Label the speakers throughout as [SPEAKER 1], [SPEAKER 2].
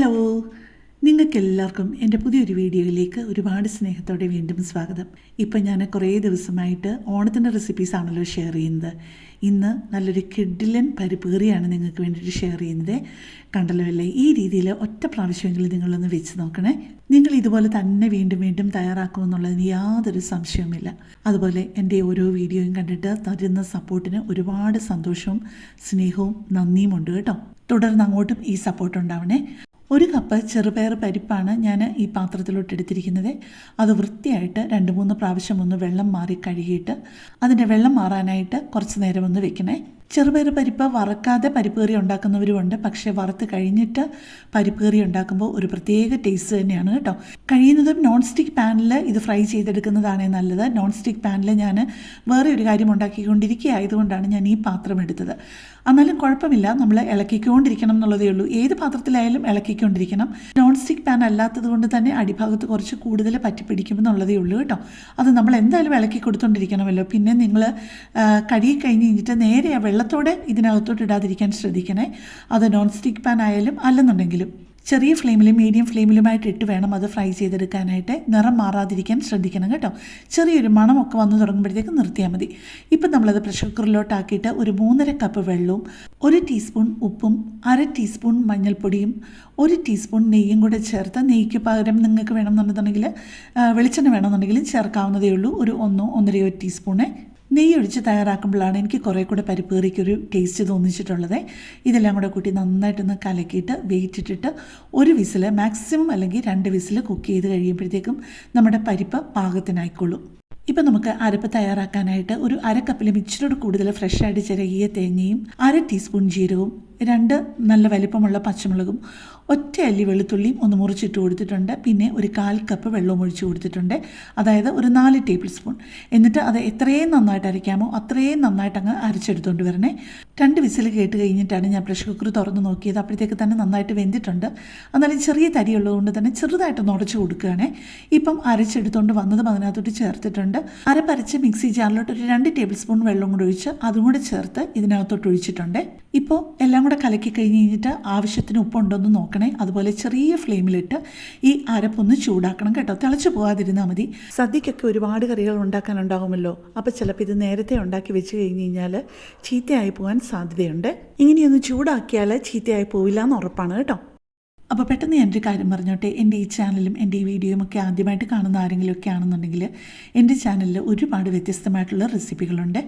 [SPEAKER 1] Hello, നിങ്ങൾക്കെല്ലാവർക്കും എൻ്റെ പുതിയൊരു വീഡിയോയിലേക്ക് ഒരുപാട് സ്നേഹത്തോടെ വീണ്ടും സ്വാഗതം. ഇപ്പം ഞാൻ കുറേ ദിവസമായിട്ട് ഓണത്തിൻ്റെ റെസിപ്പീസാണല്ലോ ഷെയർ ചെയ്യുന്നത്. ഇന്ന് നല്ലൊരു കിഡിലൻ പരിപ്പ് കറിയാണ് നിങ്ങൾക്ക് വേണ്ടിയിട്ട് ഷെയർ ചെയ്യുന്നത്. കണ്ടല്ലോ അല്ലേ? ഈ രീതിയിൽ ഒറ്റ പ്രാവശ്യമെങ്കിലും നിങ്ങളൊന്ന് വെച്ച് നോക്കണേ. നിങ്ങൾ ഇതുപോലെ തന്നെ വീണ്ടും വീണ്ടും തയ്യാറാക്കുമെന്നുള്ളതിന് യാതൊരു സംശയവുമില്ല. അതുപോലെ എൻ്റെ ഓരോ വീഡിയോയും കണ്ടിട്ട് തരുന്ന സപ്പോർട്ടിന് ഒരുപാട് സന്തോഷവും സ്നേഹവും നന്ദിയും ഉണ്ട് കേട്ടോ. തുടർന്ന് അങ്ങോട്ടും ഈ സപ്പോർട്ട് ഉണ്ടാവണേ. 1 കപ്പ് ചെറുപയർ പരിപ്പാണ് ഞാൻ ഈ പാത്രത്തിലോട്ട് എടുത്തിരിക്കുന്നത്. അത് വൃത്തിയായിട്ട് 2-3 പ്രാവശ്യം ഒന്ന് വെള്ളം മാറി കഴുകിയിട്ട് അതിൻ്റെ വെള്ളം മാറാനായിട്ട് കുറച്ച് നേരം ഒന്ന് വെക്കണേ. ചെറുപയർ പരിപ്പ് വറക്കാതെ പരിപ്പ് കറി ഉണ്ടാക്കുന്നവരുമുണ്ട്. പക്ഷേ വറുത്ത് കഴിഞ്ഞിട്ട് പരിപ്പ് കറി ഉണ്ടാക്കുമ്പോൾ ഒരു പ്രത്യേക ടേസ്റ്റ് തന്നെയാണ് കേട്ടോ. കഴിയുന്നതും നോൺ സ്റ്റിക്ക് പാനിൽ ഇത് ഫ്രൈ ചെയ്തെടുക്കുന്നതാണ് നല്ലത്. നോൺ സ്റ്റിക്ക് പാനിൽ ഞാൻ വേറെ ഒരു കാര്യം ഉണ്ടാക്കിക്കൊണ്ടിരിക്കുകയായതുകൊണ്ടാണ് ഞാൻ ഈ പാത്രം എടുത്തത്. എന്നാലും കുഴപ്പമില്ല, നമ്മൾ ഇളക്കിക്കൊണ്ടിരിക്കണം എന്നുള്ളതേ ഉള്ളൂ. ഏത് പാത്രത്തിലായാലും ഇളക്കിക്കൊണ്ടിരിക്കണം. നോൺ സ്റ്റിക്ക് പാൻ അല്ലാത്തത് കൊണ്ട് തന്നെ അടിഭാഗത്ത് കുറച്ച് കൂടുതൽ പറ്റിപ്പിടിക്കുമെന്നുള്ളതേ ഉള്ളൂ കേട്ടോ. അത് നമ്മൾ എന്തായാലും ഇളക്കി കൊടുത്തുകൊണ്ടിരിക്കണമല്ലോ. പിന്നെ നിങ്ങൾ കഴുകി കഴിഞ്ഞിട്ട് നേരെ വെള്ളത്തോടെ ഇതിനകത്തോട്ട് ഇടാതിരിക്കാൻ ശ്രദ്ധിക്കണേ. അത് നോൺ സ്റ്റിക്ക് പാൻ ആയാലും അല്ലെന്നുണ്ടെങ്കിലും ചെറിയ ഫ്ലെയിമിലും മീഡിയം ഫ്ലെയിമിലുമായിട്ട് ഇട്ട് വേണം അത് ഫ്രൈ ചെയ്തെടുക്കാനായിട്ട്. നിറം മാറാതിരിക്കാൻ ശ്രദ്ധിക്കണം കേട്ടോ. ചെറിയൊരു മണമൊക്കെ വന്ന് തുടങ്ങുമ്പോഴത്തേക്ക് നിർത്തിയാൽ മതി. ഇപ്പം നമ്മളത് പ്രഷർ കുക്കറിലോട്ടാക്കിയിട്ട് ഒരു 3.5 കപ്പ് വെള്ളവും 1 ടീസ്പൂൺ ഉപ്പും 1/2 ടീസ്പൂൺ മഞ്ഞൾപ്പൊടിയും 1 ടീസ്പൂൺ നെയ്യും കൂടെ ചേർത്ത്, നെയ്ക്ക് പകരം നിങ്ങൾക്ക് വേണമെന്നുണ്ടെന്നുണ്ടെങ്കിൽ വെളിച്ചെണ്ണ വേണമെന്നുണ്ടെങ്കിലും ചേർക്കാവുന്നതേ ഉള്ളൂ. ഒരു 1-1.5 ടീസ്പൂണ് നെയ്യ് ഒഴിച്ച് തയ്യാറാക്കുമ്പോഴാണ് എനിക്ക് കുറേ കൂടെ പരിപ്പ് കറിക്കൊരു ടേസ്റ്റ് തോന്നിച്ചിട്ടുള്ളത്. ഇതെല്ലാം കൂടെ കൂട്ടി നന്നായിട്ടൊന്ന് കലക്കിയിട്ട് വെയിറ്റ് ഇട്ടിട്ട് 1 വിസിൽ, മാക്സിമം അല്ലെങ്കിൽ 2 വിസിൽ കുക്ക് ചെയ്ത് കഴിയുമ്പോഴത്തേക്കും നമ്മുടെ പരിപ്പ് പാകത്തിനായിക്കൊള്ളും. ഇപ്പം നമുക്ക് അരപ്പ് തയ്യാറാക്കാനായിട്ട് ഒരു 1/2 കപ്പിലും ഇച്ചിരി കൂടുതൽ ഫ്രഷായിട്ട് ചിരകിയ തേങ്ങയും 1/2 ടീസ്പൂൺ ജീരകവും 2 നല്ല വലിപ്പമുള്ള പച്ചമുളകും 1 അല്ലി വെളുത്തുള്ളിയും ഒന്ന് മുറിച്ചിട്ട് കൊടുത്തിട്ടുണ്ട്. പിന്നെ ഒരു 1/4 കപ്പ് വെള്ളവും ഒഴിച്ച് കൊടുത്തിട്ടുണ്ട്. അതായത് ഒരു 4 ടേബിൾ സ്പൂൺ. എന്നിട്ട് അത് എത്രയും നന്നായിട്ട് അരയ്ക്കാമോ അത്രയും നന്നായിട്ട് അങ്ങ് അരച്ചെടുത്തുകൊണ്ട് വരണേ. 2 വിസിൽ കേട്ട് കഴിഞ്ഞിട്ടാണ് ഞാൻ പ്രഷർ കുക്കർ തുറന്ന് നോക്കിയത്. അപ്പോഴത്തേക്ക് തന്നെ നന്നായിട്ട് വെന്തിട്ടുണ്ട്. എന്നാലും ചെറിയ തരിയുള്ളതുകൊണ്ട് തന്നെ ചെറുതായിട്ടൊന്ന് ഉടച്ചു കൊടുക്കുകയാണേ. ഇപ്പം അരച്ചെടുത്തുകൊണ്ട് വന്നതും അതിനകത്തോട്ട് ചേർത്തിട്ടുണ്ട്. അരപ്പരച്ച് മിക്സി ജാറിലോട്ട് ഒരു 2 ടേബിൾ സ്പൂൺ വെള്ളം കൂടി ഒഴിച്ച് അതും കൂടെ ചേർത്ത് ഇതിനകത്തോട്ട് ഒഴിച്ചിട്ടുണ്ട്. ഇപ്പോൾ എല്ലാം കൂടെ കലക്കി കഴിഞ്ഞിട്ട് ആവശ്യത്തിന് ഉപ്പുണ്ടോയെന്ന് നോക്കണേ. അതുപോലെ ചെറിയ ഫ്ലെയിമിലിട്ട് ഈ അരപ്പൊന്ന് ചൂടാക്കണം കേട്ടോ. തിളച്ച് പോകാതിരുന്നാൽ മതി. സദ്യക്കൊക്കെ ഒരുപാട് കറികൾ ഉണ്ടാക്കാനുണ്ടാകുമല്ലോ. അപ്പോൾ ചിലപ്പോൾ ഇത് നേരത്തെ ഉണ്ടാക്കി വെച്ച് കഴിഞ്ഞാൽ ചീത്തയായി പോകാൻ സാധ്യതയുണ്ട്. ഇങ്ങനെയൊന്ന് ചൂടാക്കിയാൽ ചീത്തയായി പോവില്ല എന്ന് ഉറപ്പാണ് കേട്ടോ. അപ്പോൾ പെട്ടെന്ന് ഞാനൊരു കാര്യം പറഞ്ഞോട്ടെ. എൻ്റെ ഈ ചാനലും എൻ്റെ ഈ വീഡിയോയും ഒക്കെ ആദ്യമായിട്ട് കാണുന്ന ആരെങ്കിലുമൊക്കെ ആണെന്നുണ്ടെങ്കിൽ എൻ്റെ ചാനലിൽ ഒരുപാട് വ്യത്യസ്തമായിട്ടുള്ള റെസിപ്പികളുണ്ട്.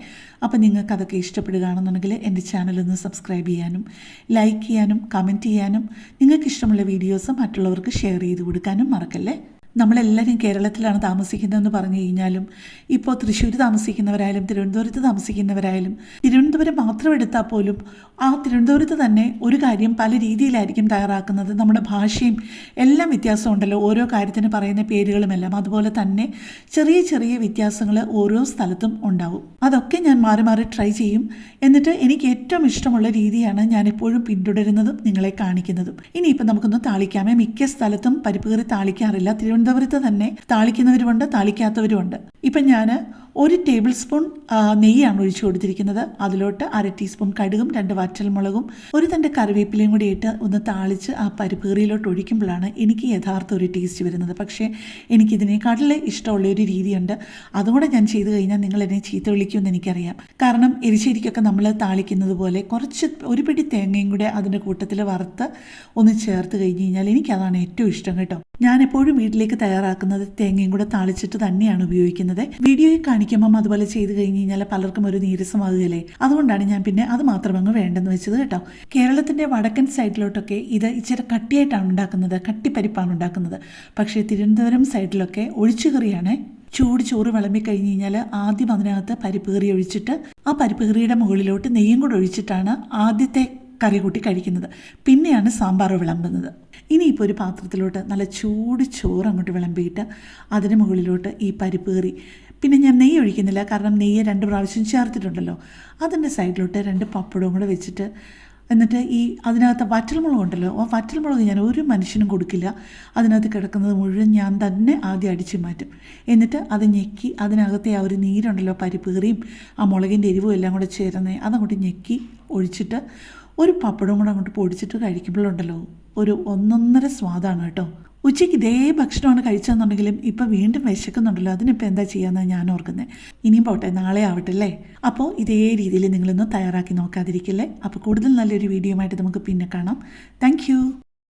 [SPEAKER 1] അപ്പോൾ നിങ്ങൾക്ക് അതൊക്കെ ഇഷ്ടപ്പെടുകയാണെന്നുണ്ടെങ്കിൽ എൻ്റെ ചാനലൊന്ന് സബ്സ്ക്രൈബ് ചെയ്യാനും ലൈക്ക് ചെയ്യാനും കമൻറ്റ് ചെയ്യാനും നിങ്ങൾക്ക് ഇഷ്ടമുള്ള വീഡിയോസ് മറ്റുള്ളവർക്ക് ഷെയർ ചെയ്ത് കൊടുക്കാനും മറക്കല്ലേ. നമ്മളെല്ലാവരും കേരളത്തിലാണ് താമസിക്കുന്നതെന്ന് പറഞ്ഞു കഴിഞ്ഞാലും ഇപ്പോൾ തൃശ്ശൂർ താമസിക്കുന്നവരായാലും തിരുവനന്തപുരത്ത് താമസിക്കുന്നവരായാലും തിരുവനന്തപുരം മാത്രം എടുത്താൽ പോലും ആ തിരുവനന്തപുരത്ത് തന്നെ ഒരു കാര്യം പല രീതിയിലായിരിക്കും തയ്യാറാക്കുന്നത്. നമ്മുടെ ഭാഷയും എല്ലാം വ്യത്യാസമുണ്ടല്ലോ, ഓരോ കാര്യത്തിന് പറയുന്ന പേരുകളുമെല്ലാം. അതുപോലെ തന്നെ ചെറിയ ചെറിയ വ്യത്യാസങ്ങൾ ഓരോ സ്ഥലത്തും ഉണ്ടാവും. അതൊക്കെ ഞാൻ മാറി മാറി ട്രൈ ചെയ്യും. എന്നിട്ട് എനിക്ക് ഏറ്റവും ഇഷ്ടമുള്ള രീതിയാണ് ഞാനെപ്പോഴും പിന്തുടരുന്നതും നിങ്ങളെ കാണിക്കുന്നതും. ഇനിയിപ്പോൾ നമുക്കൊന്ന് താളിക്കാമേ. മിക്ക സ്ഥലത്തും പരിപ്പ് കറി താളിക്കാറില്ല. തിരുവനന്തപുരത്ത് തന്നെ താളിക്കുന്നവരുമുണ്ട്, താളിക്കാത്തവരുമുണ്ട്. ഇപ്പം ഞാൻ 1 ടേബിൾ സ്പൂൺ നെയ്യാണ് ഒഴിച്ചു കൊടുത്തിരിക്കുന്നത്. അതിലോട്ട് 1/2 ടീസ്പൂൺ കടുകും 2 വറ്റൽമുളകും 1 തണ്ട് കറിവേപ്പിലയും കൂടി ഇട്ട് ഒന്ന് താളിച്ച് ആ പരിപ്പ് കറിയിലോട്ട് ഒഴിക്കുമ്പോഴാണ് എനിക്ക് യഥാർത്ഥ ഒരു ടേസ്റ്റ് വരുന്നത്. പക്ഷേ എനിക്കിതിനേക്കാട്ടിൽ ഇഷ്ടമുള്ളൊരു രീതിയുണ്ട്. അതുകൂടെ ഞാൻ ചെയ്തു കഴിഞ്ഞാൽ നിങ്ങൾ എന്നെ ചീത്ത വിളിക്കുമെന്ന് എനിക്കറിയാം. കാരണം എരിശ്ശേരിക്കൊക്കെ നമ്മൾ താളിക്കുന്നത് പോലെ കുറച്ച് ഒരു പിടി തേങ്ങയും കൂടെ അതിൻ്റെ കൂട്ടത്തിൽ വറുത്ത് ഒന്ന് ചേർത്ത് കഴിഞ്ഞ് കഴിഞ്ഞാൽ എനിക്കതാണ് ഏറ്റവും ഇഷ്ടം കേട്ടോ. ഞാൻ എപ്പോഴും വീട്ടിലേക്ക് തയ്യാറാക്കുന്നത് തേങ്ങയും കൂടെ താളിച്ചിട്ട് തന്നെയാണ് ഉപയോഗിക്കുന്നത്. വീഡിയോയിൽ കാണിക്കുമ്പം അതുപോലെ ചെയ്ത് കഴിഞ്ഞ് കഴിഞ്ഞാൽ പലർക്കും ഒരു നീരസമാകുകയല്ലേ. അതുകൊണ്ടാണ് ഞാൻ പിന്നെ അത് മാത്രം അങ്ങ് വേണ്ടെന്ന് വെച്ചത് കേട്ടോ. കേരളത്തിൻ്റെ വടക്കൻ സൈഡിലോട്ടൊക്കെ ഇത് ഇച്ചിരി കട്ടിയായിട്ടാണ് ഉണ്ടാക്കുന്നത്, കട്ടിപ്പരിപ്പാണ് ഉണ്ടാക്കുന്നത്. പക്ഷേ തിരുവനന്തപുരം സൈഡിലൊക്കെ ഒഴിച്ചുകറിയാണ്. ചൂട് ചോറ് വിളമ്പി കഴിഞ്ഞ് കഴിഞ്ഞാൽ ആദ്യം അതിനകത്ത് പരിപ്പ് കറി ഒഴിച്ചിട്ട് ആ പരിപ്പ് കറിയുടെ മുകളിലോട്ട് നെയ്യും കൂടെ ഒഴിച്ചിട്ടാണ് ആദ്യത്തെ കറി കൂട്ടി കഴിക്കുന്നത്. പിന്നെയാണ് സാമ്പാർ വിളമ്പുന്നത്. ഇനിയിപ്പോൾ ഒരു പാത്രത്തിലോട്ട് നല്ല ചൂട് ചോറ് അങ്ങോട്ട് വിളമ്പിയിട്ട് അതിന് മുകളിലോട്ട് ഈ പരിപ്പ് കറി, പിന്നെ ഞാൻ നെയ്യ് ഒഴിക്കുന്നില്ല കാരണം നെയ്യ് 2 പ്രാവശ്യം ചേർത്തിട്ടുണ്ടല്ലോ. അതിൻ്റെ സൈഡിലോട്ട് 2 പപ്പടവും കൂടെ വെച്ചിട്ട് എന്നിട്ട് ഈ അതിനകത്ത് വറ്റൽമുളക് ഉണ്ടല്ലോ, ആ വറ്റൽമുളക് ഞാൻ ഒരു മനുഷ്യനും കൊടുക്കില്ല. അതിനകത്ത് കിടക്കുന്നത് മുഴുവൻ ഞാൻ തന്നെ ആദ്യം അടിച്ചു മാറ്റും. എന്നിട്ട് അത് ഞെക്കി അതിനകത്തെ ആ ഒരു നീരുണ്ടല്ലോ, പരിപ്പ് കറിയും ആ മുളകിൻ്റെ എരിവും എല്ലാം കൂടെ ചേർന്ന് അതങ്ങോട്ട് ഞെക്കി ഒഴിച്ചിട്ട് ഒരു പപ്പടവും കൂടെ അങ്ങോട്ട് പൊടിച്ചിട്ട് കഴിക്കുമ്പോഴുണ്ടല്ലോ ഒരു ഒന്നൊന്നര സ്വാദാണ് കേട്ടോ. ഉച്ചയ്ക്ക് ഇതേ ഭക്ഷണമാണ് കഴിച്ചതെന്നുണ്ടെങ്കിലും ഇപ്പം വീണ്ടും വിശക്കുന്നുണ്ടല്ലോ, അതിനിപ്പോൾ എന്താ ചെയ്യാമെന്നാണ് ഞാൻ ഓർക്കുന്നത്. ഇനിയും പോട്ടെ, നാളെ ആവട്ടെ അല്ലേ. അപ്പോൾ ഇതേ രീതിയിൽ നിങ്ങളൊന്ന് തയ്യാറാക്കി നോക്കാതിരിക്കില്ലേ. അപ്പോൾ കൂടുതൽ നല്ലൊരു വീഡിയോ ആയിട്ട് നമുക്ക് പിന്നെ കാണാം. താങ്ക്